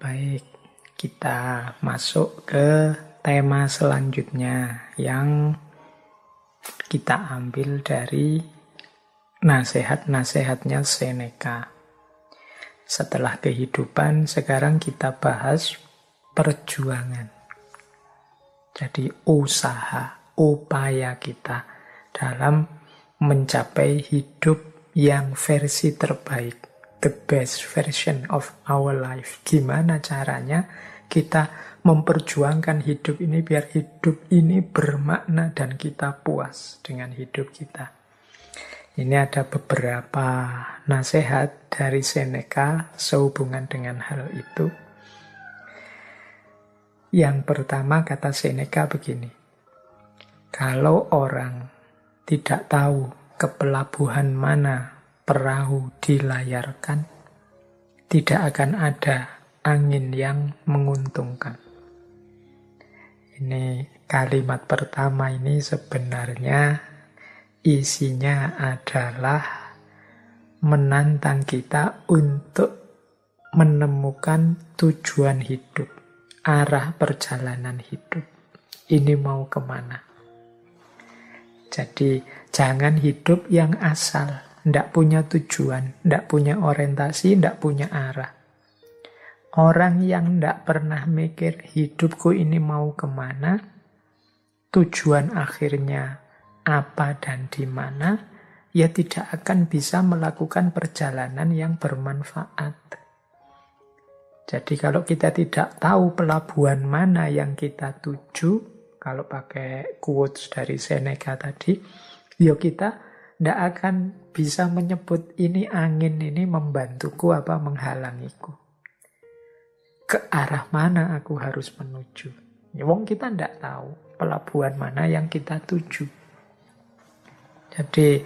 Baik, kita masuk ke tema selanjutnya yang kita ambil dari nasihat-nasihatnya Seneca. Setelah kehidupan, sekarang kita bahas perjuangan. Jadi usaha, upaya kita dalam mencapai hidup yang versi terbaik. The best version of our life. Gimana caranya kita memperjuangkan hidup ini biar hidup ini bermakna dan kita puas dengan hidup kita. Ini ada beberapa nasihat dari Seneca sehubungan dengan hal itu. Yang pertama kata Seneca begini. Kalau orang tidak tahu ke pelabuhan mana perahu dilayarkan, tidak akan ada angin yang menguntungkan. Ini kalimat pertama ini sebenarnya isinya adalah menantang kita untuk menemukan tujuan hidup, arah perjalanan hidup. Ini mau kemana? Jadi jangan hidup yang asal. Tidak punya tujuan, tidak punya orientasi, tidak punya arah. Orang yang tidak pernah mikir hidupku ini mau kemana, tujuan akhirnya apa dan di mana, ya tidak akan bisa melakukan perjalanan yang bermanfaat. Jadi kalau kita tidak tahu pelabuhan mana yang kita tuju, kalau pakai quotes dari Seneca tadi, ya kita tidak akan bisa menyebut ini angin ini membantuku apa menghalangiku. Ke arah mana aku harus menuju. Ya, wong kita tidak tahu pelabuhan mana yang kita tuju. Jadi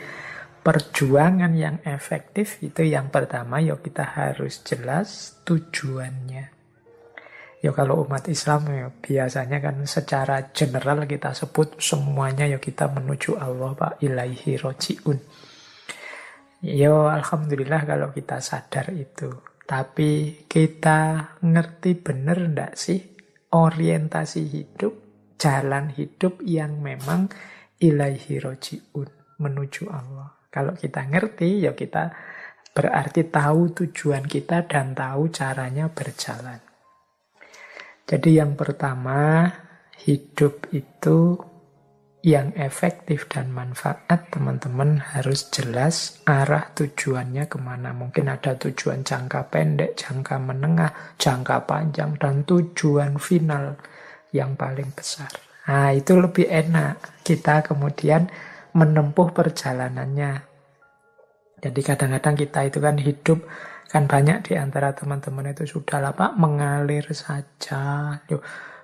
perjuangan yang efektif itu yang pertama, ya kita harus jelas tujuannya. Ya kalau umat Islam ya biasanya kan secara general kita sebut semuanya ya kita menuju Allah, Pak, ilaihi roji'un. Ya alhamdulillah kalau kita sadar itu. Tapi kita ngerti bener enggak sih orientasi hidup, jalan hidup yang memang ilaihi roji'un, menuju Allah. Kalau kita ngerti ya kita berarti tahu tujuan kita dan tahu caranya berjalan. Jadi yang pertama, hidup itu yang efektif dan manfaat, teman-teman harus jelas arah tujuannya kemana. Mungkin ada tujuan jangka pendek, jangka menengah, jangka panjang, dan tujuan final yang paling besar. Nah, itu lebih enak kita kemudian menempuh perjalanannya. Jadi kadang-kadang kita itu kan hidup, kan banyak di antara teman-teman itu sudahlah Pak, mengalir saja. Loh,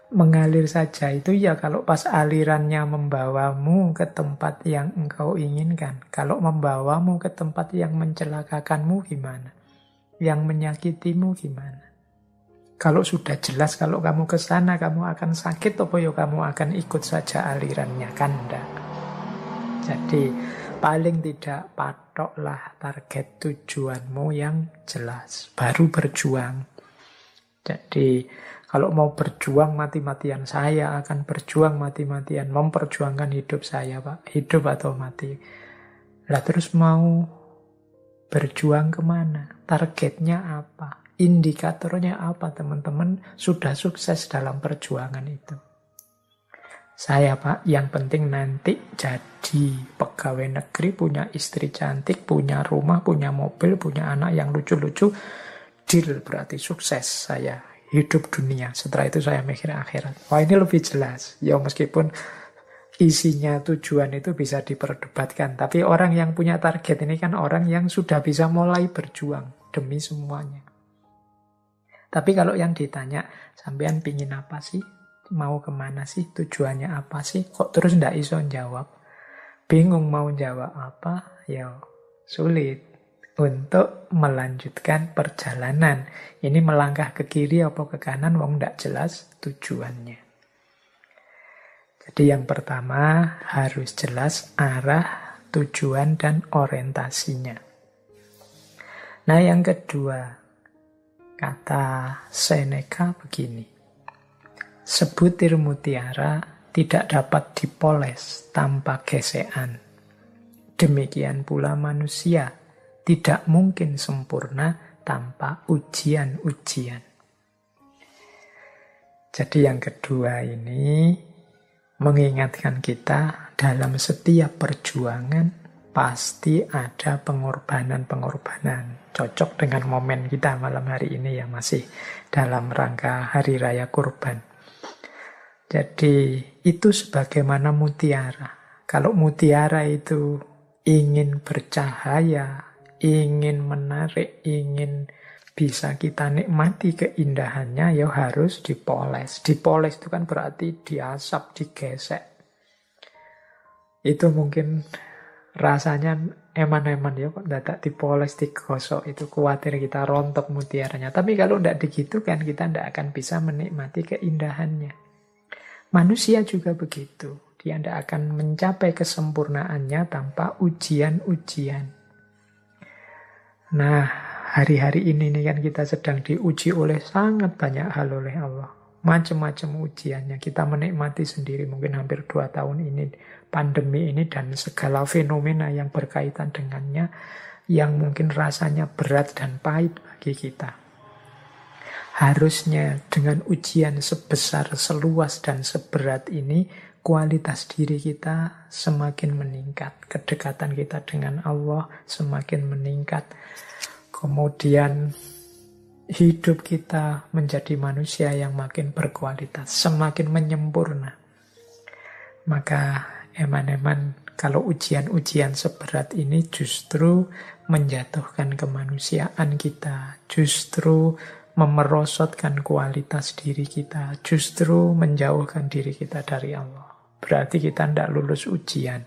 mengalir saja itu ya kalau pas alirannya membawamu ke tempat yang engkau inginkan. Kalau membawamu ke tempat yang mencelakakanmu gimana? Yang menyakitimu gimana? Kalau sudah jelas kalau kamu ke sana kamu akan sakit, apa ya kamu akan ikut saja alirannya? Kan enggak. Jadi paling tidak patoklah target tujuanmu yang jelas. Baru berjuang. Jadi kalau mau berjuang mati-matian, saya akan berjuang mati-matian. Memperjuangkan hidup saya, Pak. Hidup atau mati. Lah terus mau berjuang kemana? Targetnya apa? Indikatornya apa, teman-teman? Sudah sukses dalam perjuangan itu. Saya, Pak, yang penting nanti jadi pegawai negeri, punya istri cantik, punya rumah, punya mobil, punya anak yang lucu-lucu. Deal, berarti sukses saya hidup dunia. Setelah itu saya mikir akhirat. Wah, ini lebih jelas. Ya meskipun isinya tujuan itu bisa diperdebatkan. Tapi orang yang punya target ini kan orang yang sudah bisa mulai berjuang demi semuanya. Tapi kalau yang ditanya, sampean pingin apa sih? Mau kemana sih? Tujuannya apa sih? Kok terus ndak iso jawab? Bingung mau jawab apa? Ya sulit untuk melanjutkan perjalanan. Ini melangkah ke kiri apa ke kanan, wong ndak jelas tujuannya. Jadi yang pertama harus jelas arah, tujuan, dan orientasinya. Nah yang kedua, Kata Seneca begini, sebutir mutiara tidak dapat dipoles tanpa gesekan. Demikian pula manusia tidak mungkin sempurna tanpa ujian-ujian. Jadi yang kedua ini mengingatkan kita dalam setiap perjuangan pasti ada pengorbanan-pengorbanan. Cocok dengan momen kita malam hari ini yang masih dalam rangka Hari Raya Kurban. Jadi itu sebagaimana mutiara. Kalau mutiara itu ingin bercahaya, ingin menarik, ingin bisa kita nikmati keindahannya, ya harus dipoles. Dipoles itu kan berarti diasap, digesek. Itu mungkin rasanya eman-eman ya, kok tidak dipoles, digosok, itu khawatir kita rontok mutiaranya. Tapi kalau tidak digitukan, kita tidak akan bisa menikmati keindahannya. Manusia juga begitu. Dia tidak akan mencapai kesempurnaannya tanpa ujian-ujian. Nah, hari-hari ini kan kita sedang diuji oleh sangat banyak hal oleh Allah. Macam-macam ujiannya. Kita menikmati sendiri mungkin hampir 2 tahun ini. Pandemi ini dan segala fenomena yang berkaitan dengannya. Yang mungkin rasanya berat dan pahit bagi kita. Harusnya dengan ujian sebesar, seluas, dan seberat ini, kualitas diri kita semakin meningkat. Kedekatan kita dengan Allah semakin meningkat. Kemudian hidup kita menjadi manusia yang makin berkualitas, semakin menyempurna. Maka eman-eman kalau ujian-ujian seberat ini justru menjatuhkan kemanusiaan kita, justru memerosotkan kualitas diri kita, justru menjauhkan diri kita dari Allah. Berarti kita tidak lulus ujian.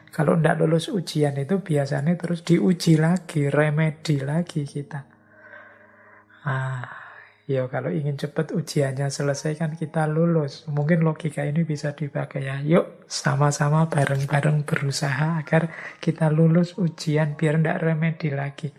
Kalau tidak lulus ujian itu biasanya terus diuji lagi, remedi lagi kita. Ya kalau ingin cepat ujiannya selesai kan kita lulus. Mungkin logika ini bisa dipakai ya. Yuk sama-sama bareng-bareng berusaha agar kita lulus ujian biar tidak remedi lagi.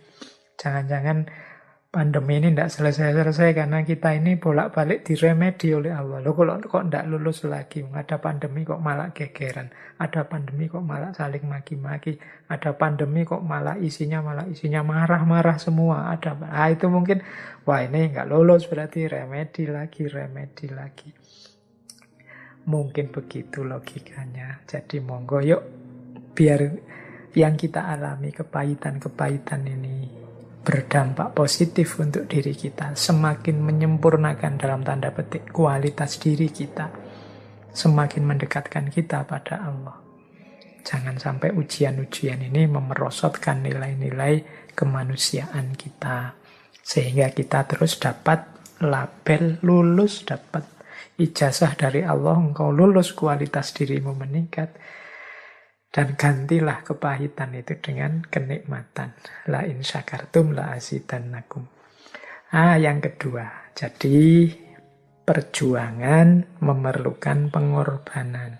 Jangan-jangan pandemi ini tidak selesai-selesai karena kita ini bolak-balik diremedi oleh Allah. Loh kok tidak lulus lagi? Ada pandemi kok malah gegeran. Ada pandemi kok malah saling maki-maki. Ada pandemi kok malah isinya marah-marah semua. Itu mungkin, wah ini nggak lulus berarti remedi lagi. Mungkin begitu logikanya. Jadi monggo yuk biar yang kita alami kepahitan-kepahitan ini berdampak positif untuk diri kita, semakin menyempurnakan dalam tanda petik kualitas diri kita, semakin mendekatkan kita pada Allah. Jangan sampai ujian-ujian ini memerosotkan nilai-nilai kemanusiaan kita, sehingga kita terus dapat label lulus, dapat ijazah dari Allah, engkau lulus, kualitas dirimu meningkat. Dan gantilah kepahitan itu dengan kenikmatan. La in syakartum la azidannakum. Yang kedua. Jadi perjuangan memerlukan pengorbanan.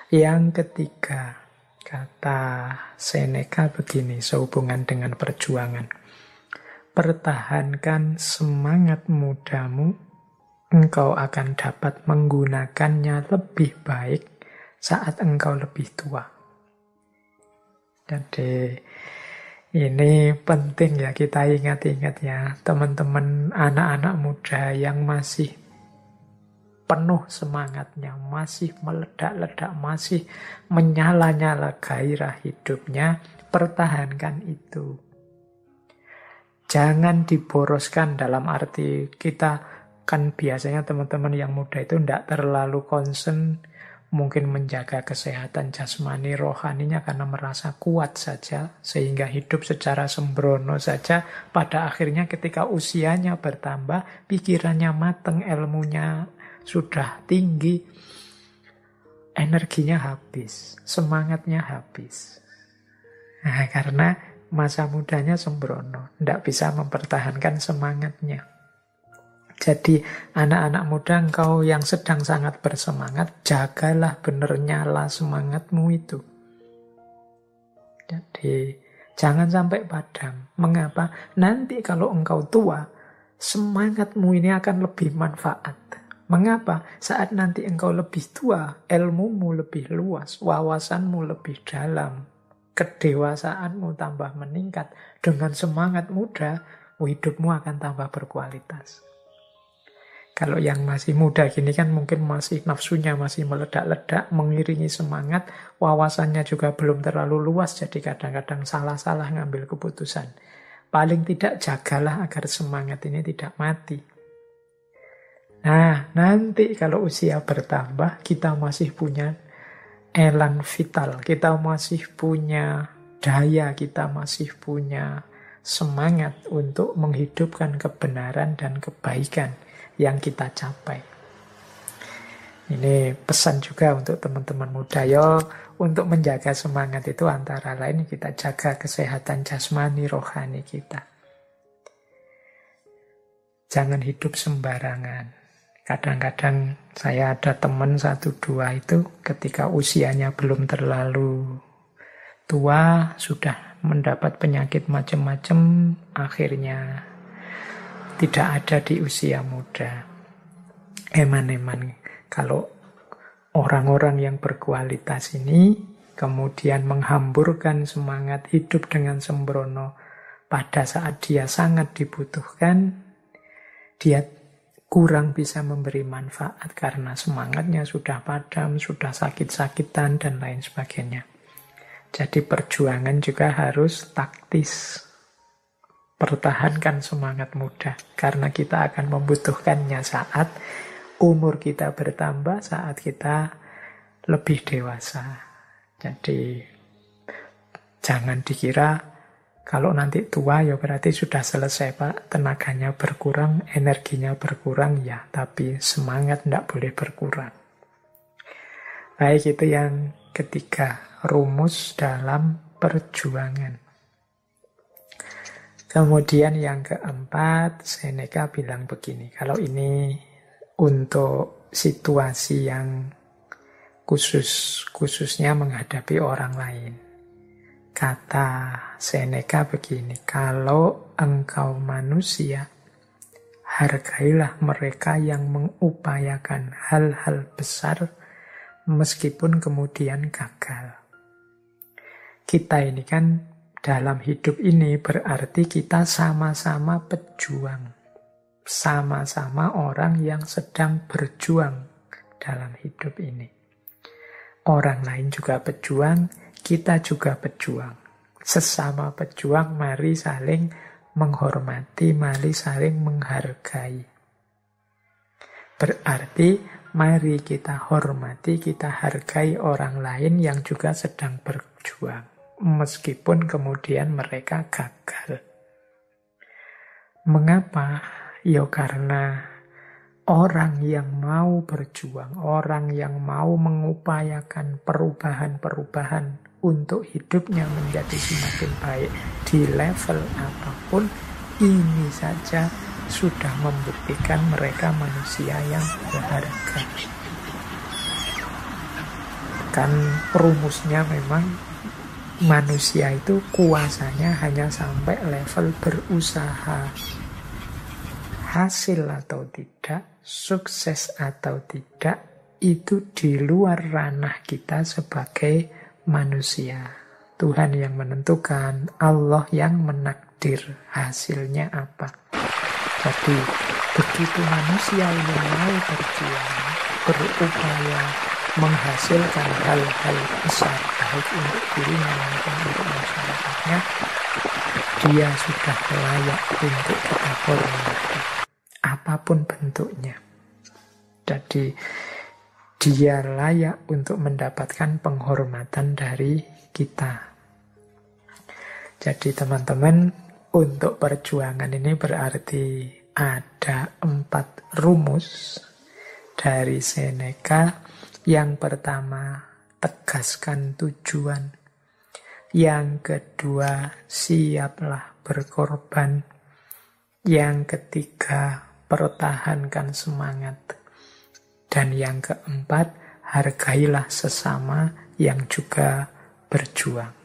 Yang ketiga, kata Seneca begini sehubungan dengan perjuangan. Pertahankan semangat mudamu, engkau akan dapat menggunakannya lebih baik saat engkau lebih tua. Jadi ini penting ya kita ingat-ingat ya teman-teman anak-anak muda yang masih penuh semangatnya, masih meledak-ledak, masih menyala-nyala gairah hidupnya, pertahankan itu. Jangan diboroskan dalam arti kita kan biasanya teman-teman yang muda itu tidak terlalu concern mungkin menjaga kesehatan jasmani rohaninya karena merasa kuat saja, sehingga hidup secara sembrono saja. Pada akhirnya ketika usianya bertambah, pikirannya mateng, ilmunya sudah tinggi, energinya habis, semangatnya habis. Nah, karena masa mudanya sembrono, tidak bisa mempertahankan semangatnya. Jadi anak-anak muda engkau yang sedang sangat bersemangat, jagalah benar nyala semangatmu itu. Jadi Jangan sampai padam. Mengapa? Nanti kalau engkau tua, semangatmu ini akan lebih manfaat. Mengapa? Saat nanti engkau lebih tua, ilmumu lebih luas, wawasanmu lebih dalam, kedewasaanmu tambah meningkat. Dengan semangat muda, hidupmu akan tambah berkualitas. Kalau yang masih muda gini kan mungkin masih nafsunya masih meledak-ledak, mengiringi semangat, wawasannya juga belum terlalu luas, jadi kadang-kadang salah-salah ngambil keputusan. Paling tidak jagalah agar semangat ini tidak mati. Nah, nanti kalau usia bertambah, kita masih punya elan vital, kita masih punya daya, kita masih punya semangat untuk menghidupkan kebenaran dan kebaikan yang kita capai. Ini pesan juga untuk teman-teman muda. Untuk menjaga semangat itu antara lain kita jaga kesehatan jasmani rohani kita. Jangan hidup sembarangan. Kadang-kadang saya ada teman 1-2 itu ketika usianya belum terlalu tua, sudah mendapat penyakit macam-macam, akhirnya tidak ada di usia muda. Eman-eman kalau orang-orang yang berkualitas ini kemudian menghamburkan semangat hidup dengan sembrono pada saat dia sangat dibutuhkan, dia kurang bisa memberi manfaat karena semangatnya sudah padam, sudah sakit-sakitan, dan lain sebagainya. Jadi perjuangan juga harus taktis. Pertahankan semangat muda, karena kita akan membutuhkannya saat umur kita bertambah, saat kita lebih dewasa. Jadi jangan dikira kalau nanti tua ya berarti sudah selesai Pak, tenaganya berkurang, energinya berkurang, ya, tapi semangat tidak boleh berkurang. Baik, itu yang ketiga, rumus dalam perjuangan. Kemudian yang keempat, Seneca bilang begini, kalau ini untuk situasi yang khususnya menghadapi orang lain. Kata Seneca begini, kalau engkau manusia, hargailah mereka yang mengupayakan hal-hal besar meskipun kemudian gagal. Kita ini kan dalam hidup ini berarti kita sama-sama pejuang. Sama-sama orang yang sedang berjuang dalam hidup ini. Orang lain juga pejuang, kita juga pejuang. Sesama pejuang, mari saling menghormati, mari saling menghargai. Berarti mari kita hormati, kita hargai orang lain yang juga sedang berjuang. Meskipun kemudian mereka gagal. Mengapa? Ya karena orang yang mau berjuang, orang yang mau mengupayakan perubahan-perubahan untuk hidupnya menjadi semakin baik di level apapun, ini saja sudah membuktikan mereka manusia yang berharga. Kan rumusnya memang manusia itu kuasanya hanya sampai level berusaha. Hasil atau tidak, sukses atau tidak, itu di luar ranah kita sebagai manusia. Tuhan yang menentukan, Allah yang menakdir hasilnya apa. Jadi begitu manusia ini mau berjuang, berupaya menghasilkan hal-hal besar baik untuk dirinya maupun untuk masyarakatnya, dia sudah layak untuk kita hormati apapun bentuknya. Jadi dia layak untuk mendapatkan penghormatan dari kita. Jadi teman-teman, untuk perjuangan ini berarti ada 4 rumus dari Seneca. Yang pertama, tegaskan tujuan. Yang kedua, siaplah berkorban. Yang ketiga, pertahankan semangat. Dan yang keempat, hargailah sesama yang juga berjuang.